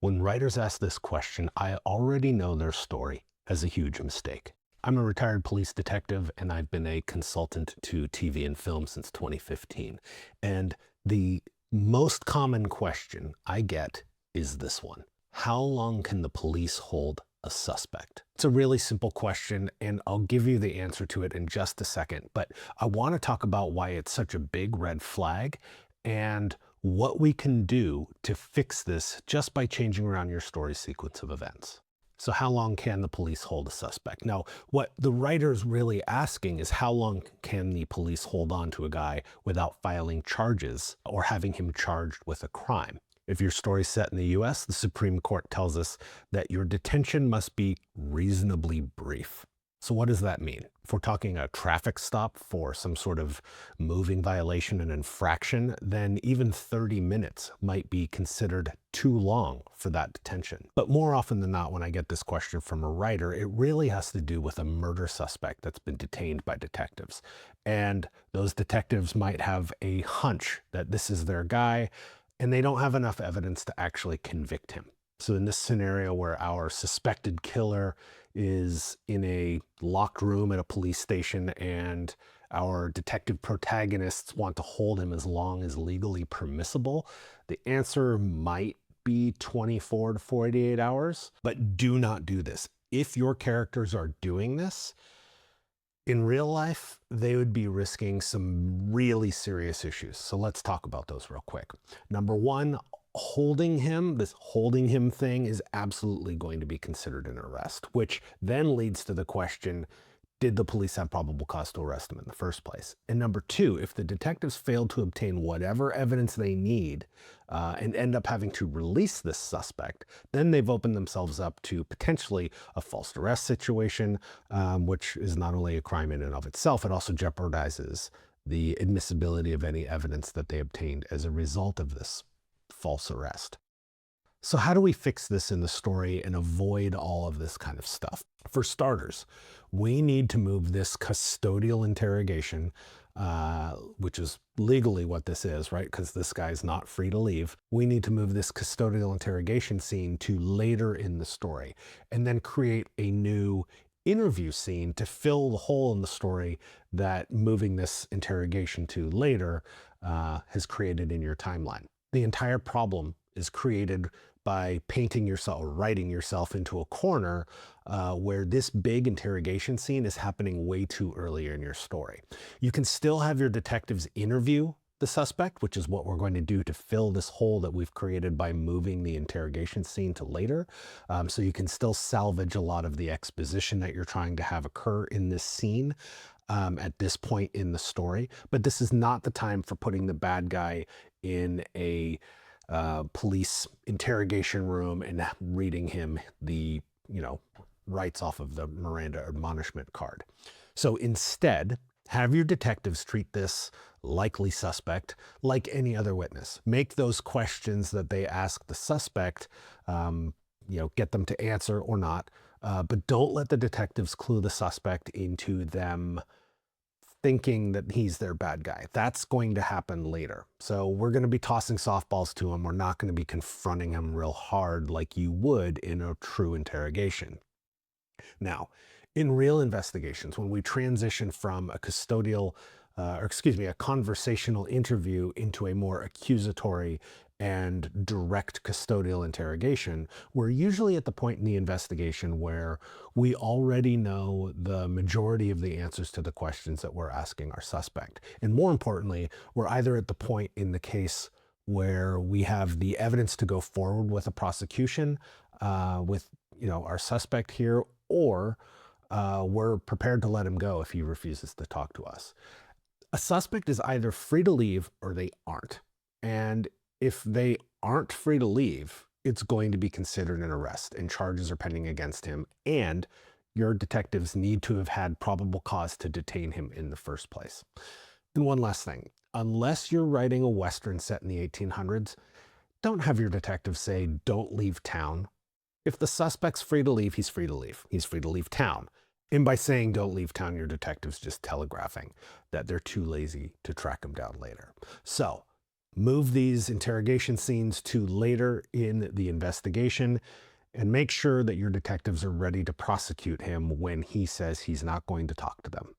When writers ask this question, I already know their story has a huge mistake. I'm a retired police detective and I've been a consultant to TV and film since 2015. And the most common question I get is this one: how long can the police hold a suspect? It's a really simple question, and I'll give you the answer to it in just a second. But I want to talk about why it's such a big red flag and what we can do to fix this just by changing around your story sequence of events. So, how long can the police hold a suspect? Now, what the writer's really asking is how long can the police hold on to a guy without filing charges or having him charged with a crime? If your story's set in the US, the Supreme Court tells us that your detention must be reasonably brief. So, what does that mean? If we're talking a traffic stop for some sort of moving violation and infraction, then even 30 minutes might be considered too long for that detention. But more often than not, when I get this question from a writer, it really has to do with a murder suspect that's been detained by detectives. And those detectives might have a hunch that this is their guy, and they don't have enough evidence to actually convict him. So, in this scenario where our suspected killer is in a locked room at a police station and our detective protagonists want to hold him as long as legally permissible, the answer might be 24 to 48 hours. But do not do this. If your characters are doing this, in real life, they would be risking some really serious issues. So let's talk about those real quick. Number one, this holding him thing is absolutely going to be considered an arrest, which then leads to the question, did the police have probable cause to arrest him in the first place? And number two, if the detectives failed to obtain whatever evidence they need and end up having to release this suspect, then they've opened themselves up to potentially a false arrest situation, which is not only a crime in and of itself, it also jeopardizes the admissibility of any evidence that they obtained as a result of this false arrest. So, how do we fix this in the story and avoid all of this kind of stuff? For starters, we need to move this custodial interrogation, which is legally what this is, right? Because this guy's not free to leave. We need to move this custodial interrogation scene to later in the story and then create a new interview scene to fill the hole in the story that moving this interrogation to later has created in your timeline. The entire problem is created by painting yourself or writing yourself into a corner where this big interrogation scene is happening way too early in your story. You can still have your detectives interview the suspect, which is what we're going to do to fill this hole that we've created by moving the interrogation scene to later. So you can still salvage a lot of the exposition that you're trying to have occur in this scene at this point in the story. But this is not the time for putting the bad guy in a police interrogation room and reading him the, rights off of the Miranda admonishment card. So instead, have your detectives treat this likely suspect like any other witness. Make those questions that they ask the suspect, get them to answer or not, but don't let the detectives clue the suspect into them thinking that he's their bad guy. That's going to happen later. So we're going to be tossing softballs to him. We're not going to be confronting him real hard like you would in a true interrogation. Now, in real investigations, when we transition from a a conversational interview into a more accusatory and direct custodial interrogation, we're usually at the point in the investigation where we already know the majority of the answers to the questions that we're asking our suspect. And more importantly, we're either at the point in the case where we have the evidence to go forward with a prosecution with our suspect here, or we're prepared to let him go if he refuses to talk to us. A suspect is either free to leave or they aren't. And if they aren't free to leave, it's going to be considered an arrest and charges are pending against him. And your detectives need to have had probable cause to detain him in the first place. And one last thing, unless you're writing a Western set in the 1800s, don't have your detectives say, don't leave town. If the suspect's free to leave, he's free to leave. He's free to leave town. And by saying don't leave town, your detective's just telegraphing that they're too lazy to track him down later. So Move these interrogation scenes to later in the investigation and make sure that your detectives are ready to prosecute him when he says he's not going to talk to them.